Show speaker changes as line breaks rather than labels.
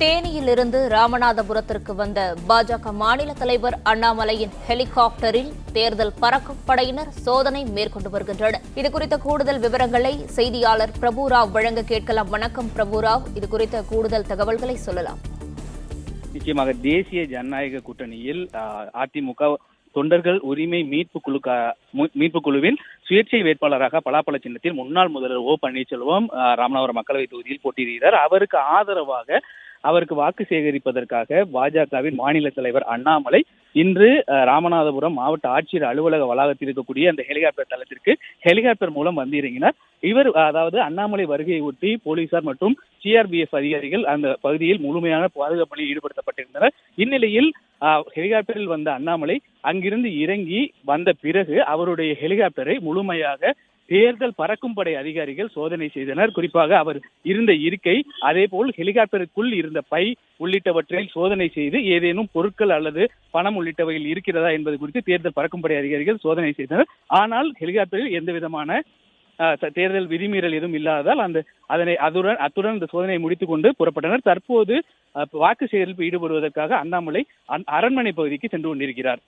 தேனியிலிருந்து ராமநாதபுரத்திற்கு வந்த பாஜக மாநில தலைவர் அண்ணாமலையின் ஹெலிகாப்டரில் தேர்தல் பறக்கும் படையினர் சோதனை மேற்கொண்டு வருகின்றனர். இதுகுறித்த கூடுதல் விவரங்களை செய்தியாளர் பிரபுராவ் வழங்க கேட்கலாம். வணக்கம் பிரபுராவ், இதுகுறித்த கூடுதல் தகவல்களை சொல்லலாம்.
நிச்சயமாக தேசிய ஜனநாயக கூட்டணியில் அதிமுக தொண்டர்கள் உரிமை மீட்பு குழுவின் சுயேட்சை வேட்பாளராக பலாப்பழ சின்னத்தில் முன்னாள் முதல்வர் ஓ பன்னீர்செல்வம் ராமநாதபுரம் மக்களவைத் தொகுதியில் போட்டியிடுகிறார். அவருக்கு ஆதரவாக அவருக்கு வாக்கு சேகரிப்பதற்காக பாஜகவின் மாநில தலைவர் அண்ணாமலை இன்று ராமநாதபுரம் மாவட்ட ஆட்சியர் அலுவலக வளாகத்தில் இருக்கக்கூடிய அந்த ஹெலிகாப்டர் தளத்திற்கு ஹெலிகாப்டர் மூலம் வந்து இறங்கினார். இவர் அதாவது அண்ணாமலை வருகையை ஒட்டி போலீசார் மற்றும் சிஆர்பிஎஃப் அதிகாரிகள் அந்த பகுதியில் முழுமையான பாதுகாப்பு பணியில் ஈடுபடுத்தப்பட்டிருந்தனர். இந்நிலையில் ஹெலிகாப்டரில் வந்த அண்ணாமலை அங்கிருந்து இறங்கி வந்த பிறகு அவருடைய ஹெலிகாப்டரை முழுமையாக தேர்தல் பறக்கும் படை அதிகாரிகள் சோதனை செய்தனர். குறிப்பாக அவர் இருந்த இருக்கை, அதே போல் ஹெலிகாப்டருக்குள் இருந்த பை உள்ளிட்டவற்றை சோதனை செய்து ஏதேனும் பொருட்கள் அல்லது பணம் உள்ளிட்டவைகள் இருக்கிறதா என்பது குறித்து தேர்தல் பறக்கும் படை அதிகாரிகள் சோதனை செய்தனர். ஆனால் ஹெலிகாப்டரில் எந்த விதமான தேர்தல் விதிமீறல் எதுவும் இல்லாததால் அத்துடன் இந்த சோதனையை முடித்துக் கொண்டு புறப்பட்டனர். தற்போது வாக்கு சேகரிப்பில் ஈடுபடுவதற்காக அண்ணாமலை அரண்மனை பகுதிக்கு சென்று கொண்டிருக்கிறார்.